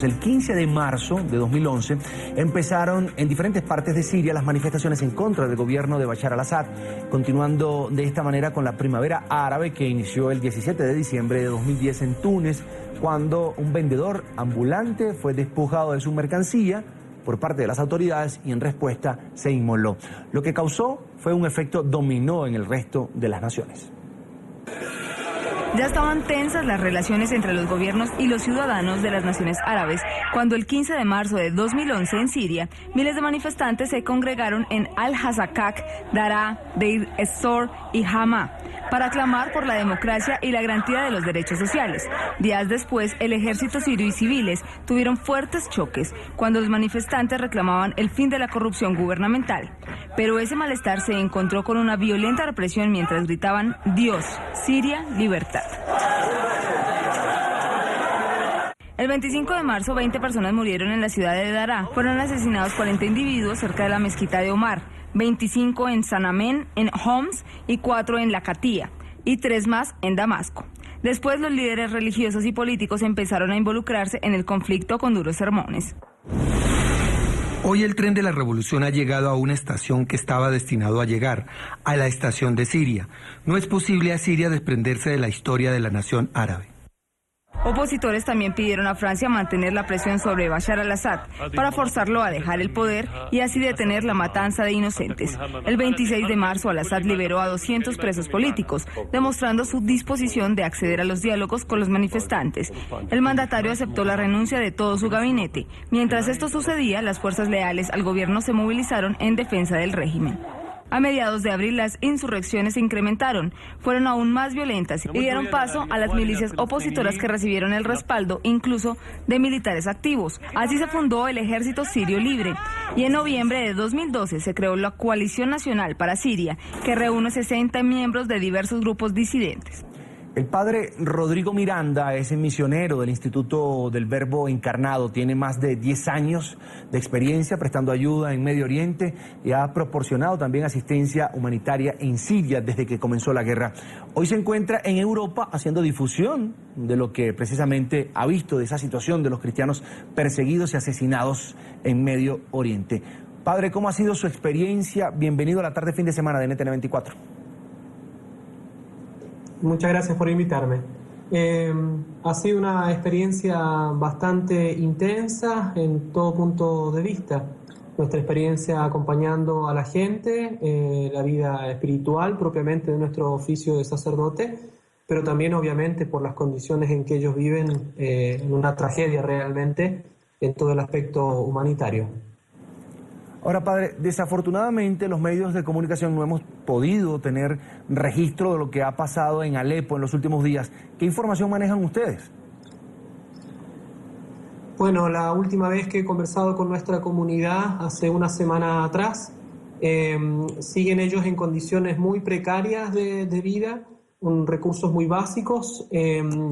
El 15 de marzo de 2011 empezaron en diferentes partes de Siria las manifestaciones en contra del gobierno de Bashar al-Assad, continuando de esta manera con la primavera árabe que inició el 17 de diciembre de 2010 en Túnez, cuando un vendedor ambulante fue despojado de su mercancía por parte de las autoridades y en respuesta se inmoló. Lo que causó fue un efecto dominó en el resto de las naciones. Ya estaban tensas las relaciones entre los gobiernos y los ciudadanos de las naciones árabes cuando el 15 de marzo de 2011 en Siria, miles de manifestantes se congregaron en Al-Hazakak, Daraa, Deir ez-Zor y Hama para clamar por la democracia y la garantía de los derechos sociales. Días después, el ejército sirio y civiles tuvieron fuertes choques cuando los manifestantes reclamaban el fin de la corrupción gubernamental. Pero ese malestar se encontró con una violenta represión mientras gritaban «Dios, Siria, libertad». El 25 de marzo, 20 personas murieron en la ciudad de Daraa. Fueron asesinados 40 individuos cerca de la mezquita de Omar, 25 en Sanamen, en Homs y 4 en Latakia, y 3 más en Damasco. Después los líderes religiosos y políticos empezaron a involucrarse en el conflicto con duros sermones. Hoy el tren de la revolución ha llegado a una estación que estaba destinado a llegar, a la estación de Siria. No es posible a Siria desprenderse de la historia de la nación árabe. Opositores también pidieron a Francia mantener la presión sobre Bashar al-Assad para forzarlo a dejar el poder y así detener la matanza de inocentes. El 26 de marzo, al-Assad liberó a 200 presos políticos, demostrando su disposición de acceder a los diálogos con los manifestantes. El mandatario aceptó la renuncia de todo su gabinete. Mientras esto sucedía, las fuerzas leales al gobierno se movilizaron en defensa del régimen. A mediados de abril las insurrecciones se incrementaron, fueron aún más violentas y dieron paso a las milicias opositoras que recibieron el respaldo incluso de militares activos. Así se fundó el Ejército Sirio Libre y en noviembre de 2012 se creó la Coalición Nacional para Siria, que reúne 60 miembros de diversos grupos disidentes. El padre Rodrigo Miranda es el misionero del Instituto del Verbo Encarnado. Tiene más de 10 años de experiencia prestando ayuda en Medio Oriente y ha proporcionado también asistencia humanitaria en Siria desde que comenzó la guerra. Hoy se encuentra en Europa haciendo difusión de lo que precisamente ha visto de esa situación de los cristianos perseguidos y asesinados en Medio Oriente. Padre, ¿cómo ha sido su experiencia? Bienvenido a la tarde fin de semana de NTN24. Muchas gracias por invitarme. Ha sido una experiencia bastante intensa en todo punto de vista. Nuestra experiencia acompañando a la gente, la vida espiritual propiamente de nuestro oficio de sacerdote, pero también obviamente por las condiciones en que ellos viven, en una tragedia realmente en todo el aspecto humanitario. Ahora, padre, desafortunadamente los medios de comunicación no hemos podido tener registro de lo que ha pasado en Alepo en los últimos días. ¿Qué información manejan ustedes? Bueno, la última vez que he conversado con nuestra comunidad, hace una semana atrás, siguen ellos en condiciones muy precarias de vida, con recursos muy básicos.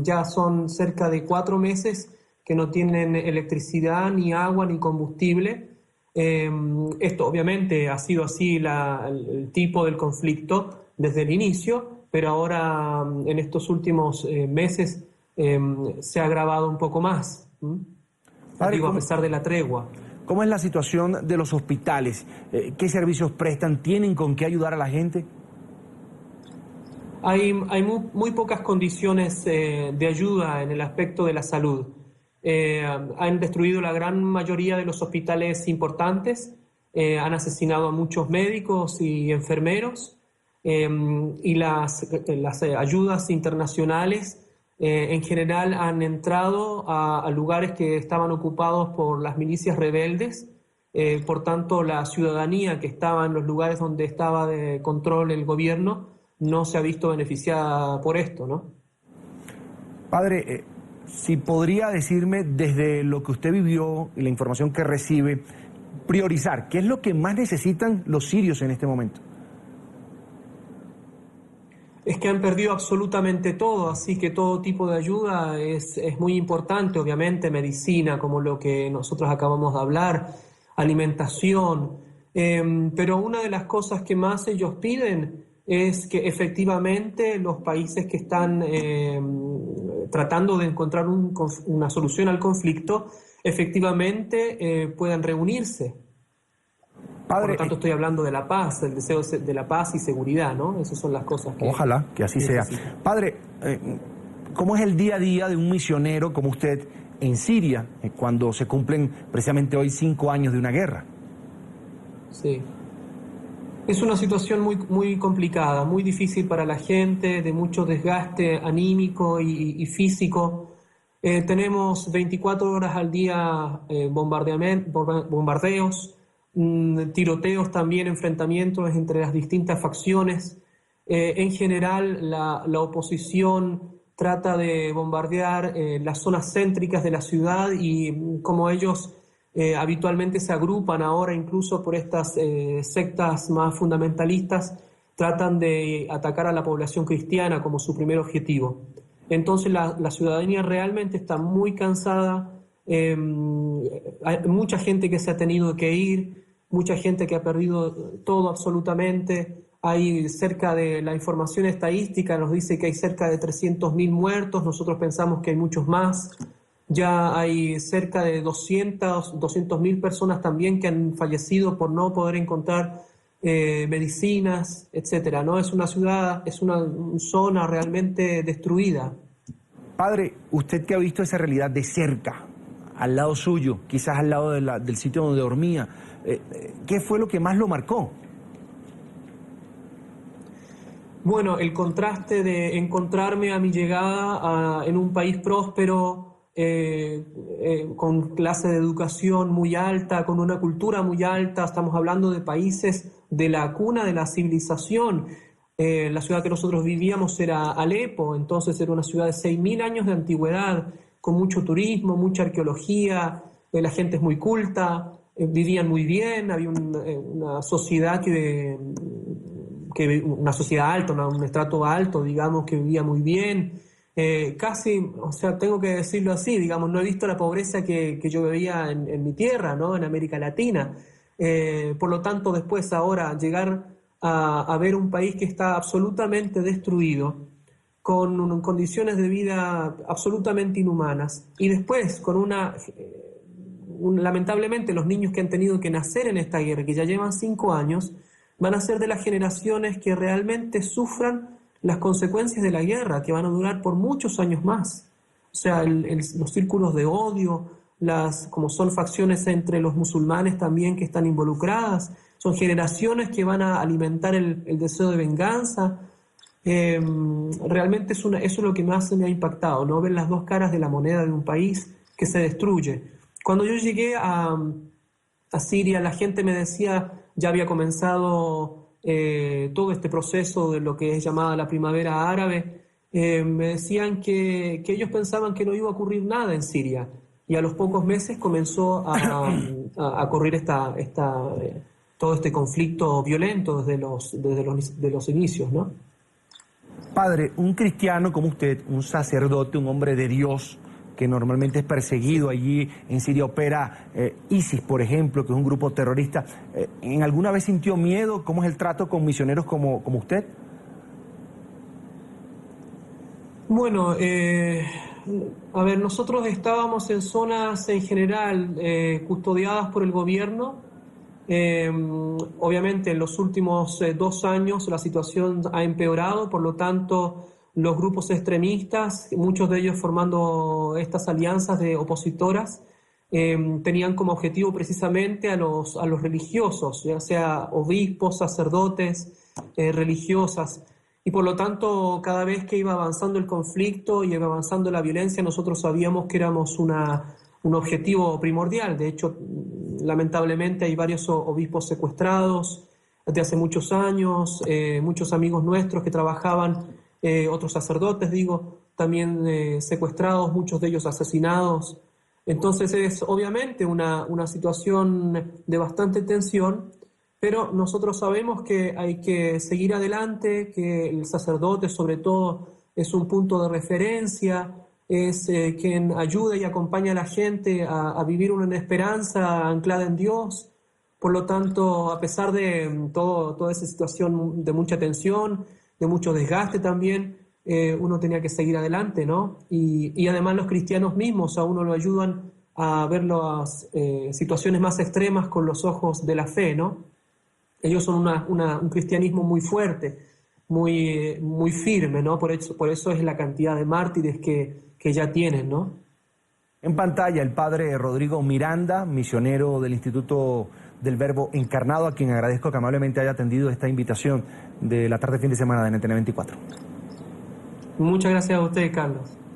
Ya son cerca de 4 meses que no tienen electricidad, ni agua, ni combustible. Esto obviamente ha sido así el tipo del conflicto desde el inicio, pero ahora en estos últimos meses se ha agravado un poco más, Padre, a pesar de la tregua. ¿Cómo es la situación de los hospitales? ¿Qué servicios prestan? ¿Tienen con qué ayudar a la gente? Hay muy pocas condiciones de ayuda en el aspecto de la salud. Han destruido la gran mayoría de los hospitales importantes, han asesinado a muchos médicos y enfermeros, y las ayudas internacionales en general han entrado a lugares que estaban ocupados por las milicias rebeldes. Por tanto, la ciudadanía que estaba en los lugares donde estaba de control el gobierno no se ha visto beneficiada por esto, ¿no? Padre, si podría decirme desde lo que usted vivió y la información que recibe, priorizar, ¿qué es lo que más necesitan los sirios en este momento? Es que han perdido absolutamente todo, así que todo tipo de ayuda es muy importante, obviamente, medicina, como lo que nosotros acabamos de hablar, alimentación, pero una de las cosas que más ellos piden es que efectivamente los países que están tratando de encontrar una solución al conflicto, efectivamente puedan reunirse. Padre, por lo tanto, estoy hablando de la paz, del deseo de la paz y seguridad, ¿no? Esas son las cosas que... Ojalá que así sea. Padre, ¿cómo es el día a día de un misionero como usted en Siria, cuando se cumplen precisamente hoy 5 años de una guerra? Sí. Es una situación muy, muy complicada, muy difícil para la gente, de mucho desgaste anímico y físico. Tenemos 24 horas al día bombardeos, tiroteos también, enfrentamientos entre las distintas facciones. En general, la oposición trata de bombardear las zonas céntricas de la ciudad y como ellos habitualmente se agrupan ahora incluso por estas sectas más fundamentalistas, tratan de atacar a la población cristiana como su primer objetivo. Entonces la ciudadanía realmente está muy cansada, hay mucha gente que se ha tenido que ir, mucha gente que ha perdido todo absolutamente. Hay cerca de la información estadística, nos dice que hay cerca de 300.000 muertos, nosotros pensamos que hay muchos más. Ya hay cerca de 200.000 personas también que han fallecido por no poder encontrar medicinas, etcétera, ¿no? Es una ciudad, es una zona realmente destruida. Padre, usted que ha visto esa realidad de cerca, al lado suyo, quizás al lado del sitio donde dormía, ¿qué fue lo que más lo marcó? Bueno, el contraste de encontrarme a mi llegada en un país próspero, con clase de educación muy alta, con una cultura muy alta, estamos hablando de países de la cuna de la civilización. La ciudad que nosotros vivíamos era Alepo, entonces era una ciudad de 6.000 años de antigüedad, con mucho turismo, mucha arqueología, la gente es muy culta, vivían muy bien, había una sociedad una sociedad alta, un estrato alto, digamos, que vivía muy bien. Casi, o sea, tengo que decirlo así, digamos, no he visto la pobreza que yo veía en mi tierra, ¿no? En América Latina. Por lo tanto, después ahora llegar a ver un país que está absolutamente destruido, con condiciones de vida absolutamente inhumanas, y después con lamentablemente los niños que han tenido que nacer en esta guerra, que ya llevan 5 años, van a ser de las generaciones que realmente sufran las consecuencias de la guerra, que van a durar por muchos años más. O sea, los círculos de odio, como son facciones entre los musulmanes también que están involucradas, son generaciones que van a alimentar el deseo de venganza. Realmente eso es lo que más me ha impactado, ¿no? Ver las dos caras de la moneda de un país que se destruye. Cuando yo llegué a Siria, la gente me decía, ya había comenzado todo este proceso de lo que es llamada la primavera árabe, me decían que ellos pensaban que no iba a ocurrir nada en Siria, y a los pocos meses comenzó a ocurrir todo este conflicto violento desde los inicios, ¿no? Padre, un cristiano como usted, un sacerdote, un hombre de Dios, que normalmente es perseguido allí en Siria, opera ISIS, por ejemplo, que es un grupo terrorista. ¿En alguna vez sintió miedo? ¿Cómo es el trato con misioneros como usted? Bueno, a ver, nosotros estábamos en zonas en general custodiadas por el gobierno. Obviamente en los últimos 2 años la situación ha empeorado, por lo tanto los grupos extremistas, muchos de ellos formando estas alianzas de opositoras, tenían como objetivo precisamente a los religiosos, ya sea obispos, sacerdotes, religiosas. Y por lo tanto, cada vez que iba avanzando el conflicto y iba avanzando la violencia, nosotros sabíamos que éramos un objetivo primordial. De hecho, lamentablemente hay varios obispos secuestrados desde hace muchos años, muchos amigos nuestros que trabajaban, otros sacerdotes, también secuestrados, muchos de ellos asesinados. Entonces es obviamente una situación de bastante tensión, pero nosotros sabemos que hay que seguir adelante, que el sacerdote sobre todo es un punto de referencia, es quien ayuda y acompaña a la gente a vivir una esperanza anclada en Dios. Por lo tanto, a pesar de toda esa situación de mucha tensión, de mucho desgaste también, uno tenía que seguir adelante, ¿no? Y además los cristianos mismos a uno lo ayudan a ver las situaciones más extremas con los ojos de la fe, ¿no? Ellos son un cristianismo muy fuerte, muy firme, ¿no? Por eso es la cantidad de mártires que ya tienen, ¿no? En pantalla el padre Rodrigo Miranda, misionero del Instituto del Verbo Encarnado, a quien agradezco que amablemente haya atendido esta invitación de la tarde fin de semana de NTN 24. Muchas gracias a usted, Carlos.